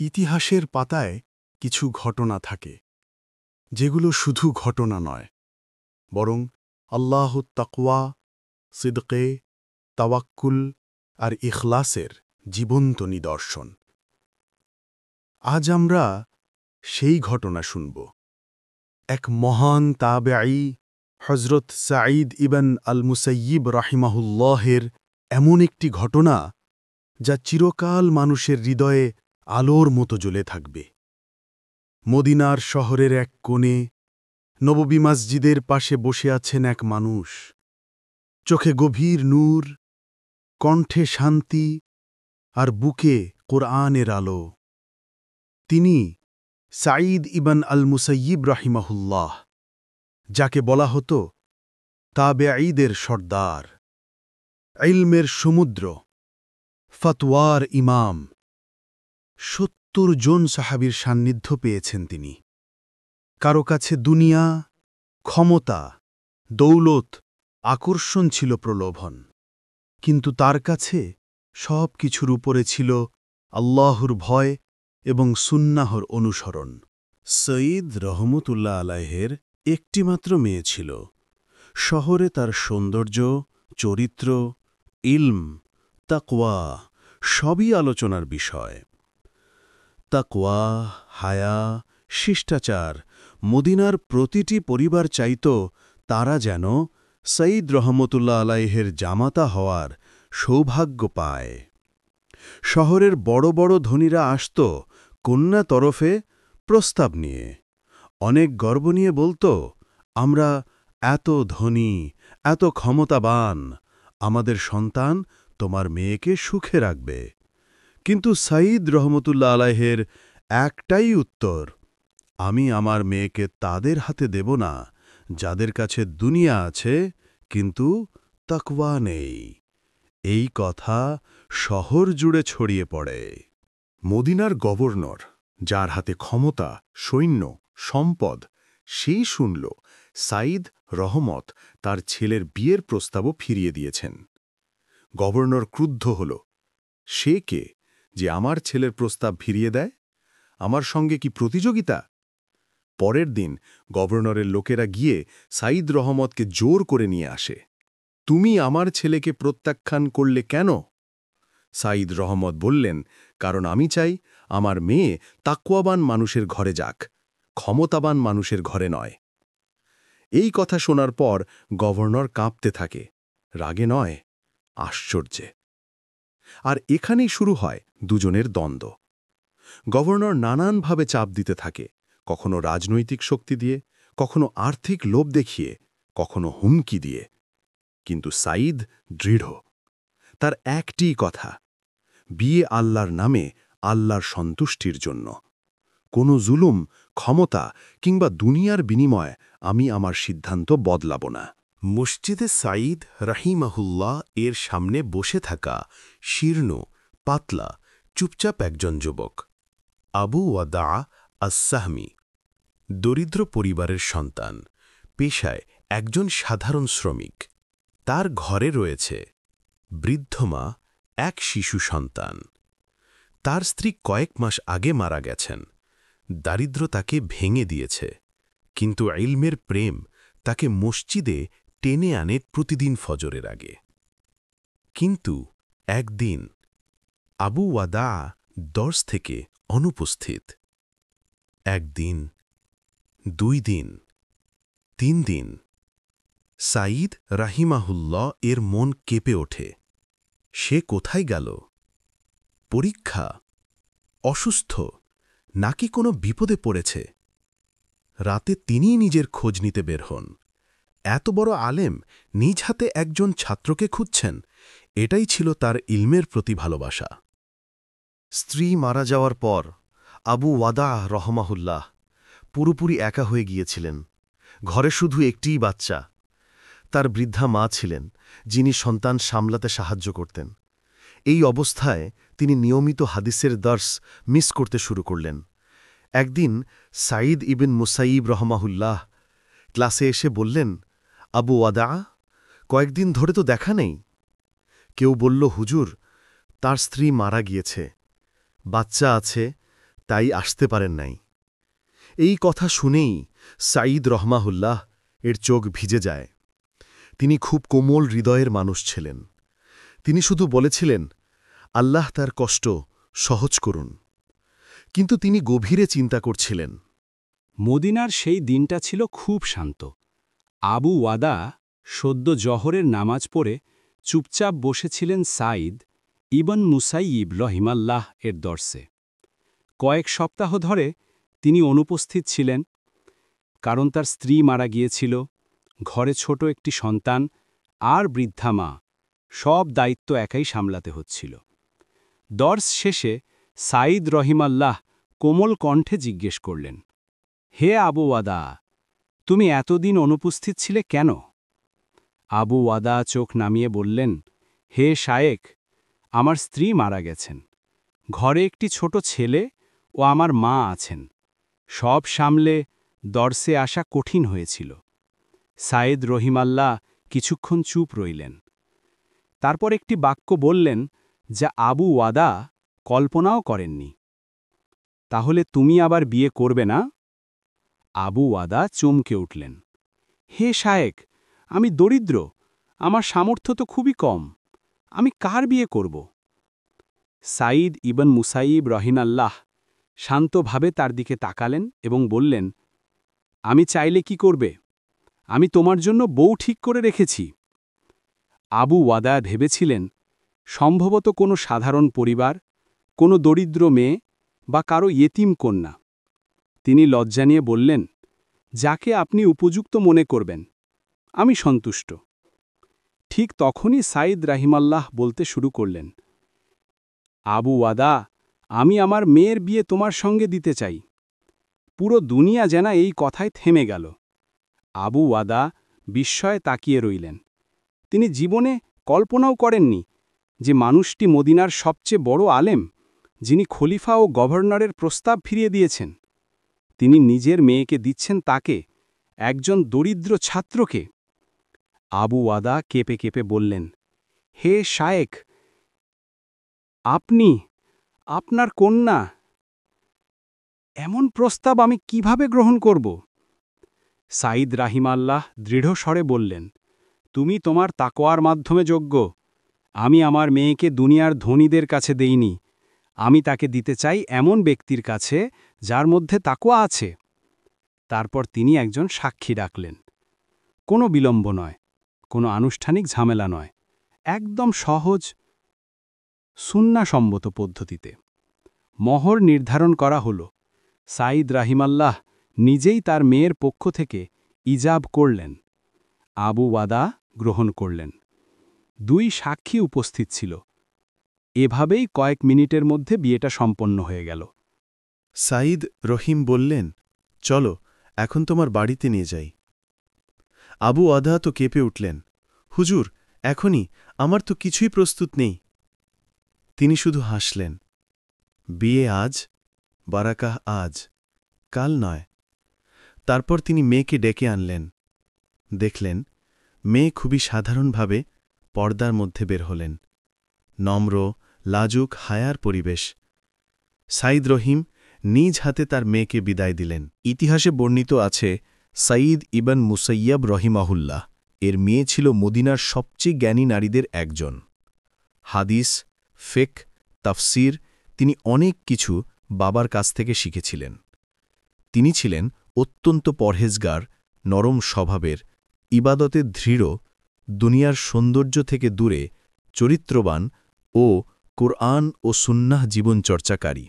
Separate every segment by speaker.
Speaker 1: ইতিহাসের পাতায় কিছু ঘটনা থাকে যেগুলো শুধু ঘটনা নয়, বরং আল্লাহুত তাকওয়া, সিদকে, তাওয়াক্কুল আর ইখলাসের জীবন্ত নিদর্শন। আজ আমরা সেই ঘটনা শুনব। এক মহান তাবেঈ হজরত সাঈদ ইবন আল মুসাইয়িব রাহিমাহুল্লাহের এমন একটি ঘটনা যা চিরকাল মানুষের হৃদয়ে আলোর মতো জ্বলে থাকবে। মদিনার শহরের এক কোণে নববী মসজিদের পাশে বসে আছেন এক মানুষ, চোখে গভীর নূর, কণ্ঠে শান্তি আর বুকে কোরআনের আলো। তিনি সাঈদ ইবন আল মুসাইয়িব রাহিমাহুল্লাহ, যাকে বলা হতো তাবেঈদের সর্দার, ইলমের সমুদ্র, ফতোয়ার ইমাম। ৭০ জন সাহাবীর সান্নিধ্য পেয়েছেন তিনি। কারো কাছে দুনিয়া, ক্ষমতা, দৌলত, আকর্ষণ ছিল প্রলোভন, কিন্তু তার কাছে সব কিছুর উপরে ছিল আল্লাহর ভয় এবং সুন্নাহর অনুসরণ। সঈদ রহমতুল্লাহ আলাইহের একটিমাত্র মেয়ে ছিল। শহরে তার সৌন্দর্য, চরিত্র, ইলম, তাকওয়া সবই আলোচনার বিষয়। তাকওয়া, হায়া, শিষ্টাচার মদিনার প্রতিটি পরিবার চাইত তারা যেন সঈদ রহমতুল্লাহ আলাইহের জামাতা হওয়ার সৌভাগ্য পায়। শহরের বড় বড় ধনীরা আসত কন্যা তরফে প্রস্তাব নিয়ে। অনেক গর্ব নিয়ে বলত, আমরা এত ধনী, এত ক্ষমতাবান, আমাদের সন্তান তোমার মেয়েকে সুখে রাখবে। কিন্তু সঈদ রহমতুল্লাহ আলাইহের একটাই উত্তর, আমি আমার মেয়েকে তাদের হাতে দেব না যাদের কাছে দুনিয়া আছে কিন্তু তাকওয়া নেই। এই কথা শহর জুড়ে ছড়িয়ে পড়ে। মদিনার গভর্নর, যার হাতে ক্ষমতা, সৈন্য, সম্পদ, সেই শুনল সাঈদ রহমত তার ছেলের বিয়ের প্রস্তাবও ফিরিয়ে দিয়েছেন। গভর্নর ক্রুদ্ধ হল। সে কে যে আমার ছেলের প্রস্তাব ফিরিয়ে দেয়? আমার সঙ্গে কি প্রতিযোগিতা? পরের দিন গভর্নরের লোকেরা গিয়ে সাঈদ রহমতকে জোর করে নিয়ে আসে। তুমি আমার ছেলেকে প্রত্যাখ্যান করলে কেন? সাঈদ রহমত বললেন, কারণ আমি চাই আমার মেয়ে তাকওয়াবান মানুষের ঘরে যাক, ক্ষমতাবান মানুষের ঘরে নয়। এই কথা শোনার পর গভর্নর কাঁপতে থাকে, রাগে নয়, আশ্চর্যে। আর এখানেই শুরু হয় দুজনের দ্বন্দ্ব। গভর্নর নানানভাবে চাপ দিতে থাকে, কখনো রাজনৈতিক শক্তি দিয়ে, কখনো আর্থিক লোভ দেখিয়ে, কখনো হুমকি দিয়ে। কিন্তু সাঈদ দৃঢ়। তার একটিই কথা, বিয়ে আল্লাহর নামে, আল্লাহর সন্তুষ্টির জন্য। কোনো জুলুম, ক্ষমতা কিংবা দুনিয়ার বিনিময়ে আমি আমার সিদ্ধান্ত বদলাব না। মসজিদে সাঈদ রাহিমাহুল্লাহ এর সামনে বসে থাকা শীর্ণ, পাতলা, চুপচাপ একজন যুবক, আবু ওয়াদা আস-সাহমি। দরিদ্র পরিবারের সন্তান, পেশায় একজন সাধারণ শ্রমিক। তার ঘরে রয়েছে বৃদ্ধ মা, এক শিশু সন্তান। তার স্ত্রী কয়েক মাস আগে মারা গেছেন। দারিদ্র্য তাকে ভেঙে দিয়েছে, কিন্তু ইলমের প্রেম তাকে মসজিদে টেনে আনে প্রতিদিন ফজরের আগে। কিন্তু একদিন আবু ওয়াদা দর্স থেকে অনুপস্থিত। একদিন, ২ দিন, ৩ দিন। সাঈদ রাহিমাহুল্লাহ এর মন কেঁপে ওঠে। সে কোথায় গেল? পরীক্ষা, অসুস্থ, নাকি কোনো বিপদে পড়েছে? রাতে তিনিই নিজের খোঁজ নিতে বের হন। এত বড় আলেম নিজ হাতে একজন ছাত্রকে খুঁজছেন, এটাই ছিল তার ইলমের প্রতি ভালোবাসা।
Speaker 2: স্ত্রী মারা যাওয়ার পর আবু ওয়াদা রহমাহুল্লাহ পুরোপুরি একা হয়ে গিয়েছিলেন। ঘরে শুধু একটিই বাচ্চা। তার বৃদ্ধা মা ছিলেন, যিনি সন্তান সামলাতে সাহায্য করতেন। এই অবস্থায় তিনি নিয়মিত হাদিসের দর্স মিস করতে শুরু করলেন। একদিন সাঈদ ইবিন মুসাইয়িব রহমাহুল্লাহ ক্লাসে এসে বললেন, আবু ওয়াদা, কয়েকদিন ধরে তো দেখা নেই। কেউ বলল, হুজুর, তার স্ত্রী মারা গিয়েছে, বাচ্চা আছে, তাই আসতে পারেন নাই। এই কথা শুনেই সাঈদ রহমাহুল্লাহ এর চোখ ভিজে যায়। তিনি খুব কোমল হৃদয়ের মানুষ ছিলেন। তিনি শুধু বলেছিলেন, আল্লাহ তার কষ্ট সহজ করুন। কিন্তু তিনি গভীরে চিন্তা করছিলেন।
Speaker 3: মদিনার সেই দিনটা ছিল খুব শান্ত। আবু ওয়াদা সদ্য জহরের নামাজ পড়ে চুপচাপ বসেছিলেন সাঈদ ইবন মুসাইয়িব রহিমাল্লাহ এর দর্শে। কয়েক সপ্তাহ ধরে তিনি অনুপস্থিত ছিলেন, কারণ তার স্ত্রী মারা গিয়েছিল, ঘরে ছোট একটি সন্তান আর বৃদ্ধা মা, সব দায়িত্ব একাই সামলাতে হচ্ছিল। দর্শ শেষে সাঈদ রহিমাল্লাহ কোমল কণ্ঠে জিজ্ঞেস করলেন, হে আবু ওয়াদা, তুমি এতদিন অনুপস্থিত ছিলে কেন? আবু ওয়াদা চোখ নামিয়ে বললেন, হে শায়েক, আমার স্ত্রী মারা গেছেন, ঘরে একটি ছোট ছেলে ও আমার মা আছেন, সব সামলে দর্শে আসা কঠিন হয়েছিল। সাঈদ রহিমাল্লাহ কিছুক্ষণ চুপ রইলেন। তারপর একটি বাক্য বললেন, যা আবু ওয়াদা কল্পনাও করেননি। তাহলে তুমি আবার বিয়ে করবে না? আবু ওয়াদা চমকে উঠলেন। হে শায়েক, আমি দরিদ্র, আমার সামর্থ্য তো খুবই কম, আমি কার বিয়ে করব? সাঈদ ইবন মুসাইব রহিমাল্লাহ শান্তভাবে তার দিকে তাকালেন এবং বললেন, আমি চাইলে কি করবে? আমি তোমার জন্য বউ ঠিক করে রেখেছি। আবু ওয়াদা ভেবেছিলেন, সম্ভবত কোনো সাধারণ পরিবার, কোনো দরিদ্র মেয়ে বা কারো ইয়েতিম কন্যা। তিনি লজ্জা নিয়ে বললেন, যাকে আপনি উপযুক্ত মনে করবেন, আমি সন্তুষ্ট। ঠিক তখনই সাঈদ রাহিমাল্লাহ বলতে শুরু করলেন, আবু ওয়াদা, আমি আমার মেয়ের বিয়ে তোমার সঙ্গে দিতে চাই। পুরো দুনিয়া যেন এই কথায় থেমে গেল। আবু ওয়াদা বিস্ময়ে তাকিয়ে রইলেন। তিনি জীবনে কল্পনাও করেননি যে মানুষটি মদিনার সবচেয়ে বড় আলেম, যিনি খলিফা ও গভর্নরের প্রস্তাব ফিরিয়ে দিয়েছেন, তিনি নিজের মেয়েকে দিচ্ছেন তাকে, একজন দরিদ্র ছাত্রকে। আবু ওয়াদা কেঁপে কেঁপে বললেন, হে শায়েক, আপনি, আপনার কন্যা, এমন প্রস্তাব আমি কিভাবে গ্রহণ করব? সাঈদ রাহিমাল্লাহ দৃঢ় স্বরে বললেন, তুমি তোমার তাকওয়ার মাধ্যমে যোগ্য। আমি আমার মেয়েকে দুনিয়ার ধনীদের কাছে দেইনি, আমি তাকে দিতে চাই এমন ব্যক্তির কাছে যার মধ্যে তাকওয়া আছে। তারপর তিনি একজন সাক্ষী ডাকলেন। কোনো বিলম্ব নয়, কোনো আনুষ্ঠানিক ঝামেলা নয়, একদম সহজ সুন্নাহসম্মত পদ্ধতিতে মহর নির্ধারণ করা হল। সাঈদ রাহিমাল্লাহ নিজেই তার মেয়ের পক্ষ থেকে ইজাব করলেন। আবু ওয়াদা গ্রহণ করলেন। দুই সাক্ষী উপস্থিত ছিল। এভাবেই কয়েক মিনিটের মধ্যে বিয়েটা সম্পন্ন হয়ে গেল।
Speaker 2: সাঈদ রহিম বললেন, চলো এখন তোমার বাড়িতে নিয়ে যাই। আবু ওয়াদা তো কেঁপে উঠলেন, হুজুর, এখনই, আমার তো কিছুই প্রস্তুত নেই। তিনি শুধু হাসলেন। বিয়ে আজ, বারাকাহ আজ, কাল নয়। তারপর তিনি মেয়েকে ডেকে আনলেন। দেখলেন, মেয়ে খুবই সাধারণভাবে পর্দার মধ্যে বের হলেন। নম্র, লাজুক, হায়ার পরিবেশ। সাঈদ রহিম নিজ হাতে তার মেয়েকে বিদায় দিলেন।
Speaker 4: ইতিহাসে বর্ণিত আছে, সাঈদ ইবন মুসাইয়াব রহিমাহুল্লাহ এর মেয়ে ছিল মদিনার সবচেয়ে জ্ঞানী নারীদের একজন। হাদিস, ফিকহ, তাফসির, তিনি অনেক কিছু বাবার কাছ থেকে শিখেছিলেন। তিনি ছিলেন অত্যন্ত পরহেজগার, নরম স্বভাবের, ইবাদতে দৃঢ়, দুনিয়ার সৌন্দর্য থেকে দূরে, চরিত্রবান ও কুরআন ও সুন্নাহ জীবনচর্চাকারী।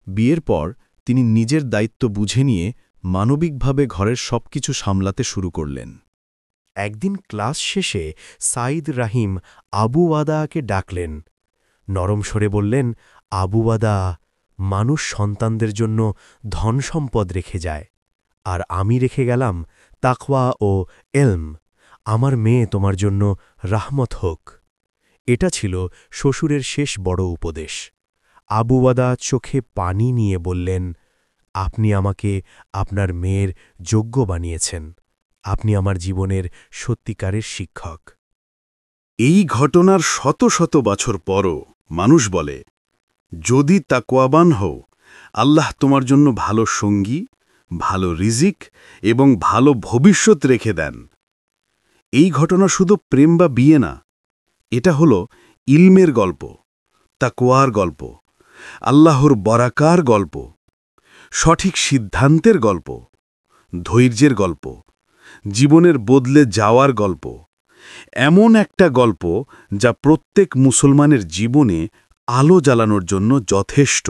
Speaker 4: বিয়ের পর তিনি নিজের দায়িত্ব বুঝে নিয়ে মানবিকভাবে ঘরের সবকিছু সামলাতে শুরু করলেন।
Speaker 5: একদিন ক্লাস শেষে সাঈদ রাহিম আবু ওয়াদাকে ডাকলেন। নরম স্বরে বললেন, আবু ওয়াদা, মানুষ সন্তানদের জন্য ধনসম্পদ রেখে যায়, আর আমি রেখে গেলাম তাকওয়া ও এলম। আমার মেয়ে তোমার জন্য রাহমত হোক। এটা ছিল শ্বশুরের শেষ বড় উপদেশ। আবু ওয়াদা চোখে পানি নিয়ে বললেন, আপনি আমাকে আপনার মেয়ের যোগ্য বানিয়েছেন। আপনি আমার জীবনের সত্যিকারের শিক্ষক।
Speaker 1: এই ঘটনার শত শত বছর পরও মানুষ বলে, যদি তাকওয়াবান হও আল্লাহ তোমার জন্য ভালো সঙ্গী, ভালো রিজিক এবং ভালো ভবিষ্যৎ রেখে দেন। এই ঘটনা শুধু প্রেম বা বিয়ে না, এটা হলো ইলমের গল্প, তাকওয়ার গল্প, আল্লাহর বরাকার গল্প, সঠিক সিদ্ধান্তের গল্প, ধৈর্যের গল্প, জীবনের বদলে যাওয়ার গল্প। এমন একটা গল্প যা প্রত্যেক মুসলমানের জীবনে আলো জ্বালানোর জন্য যথেষ্ট।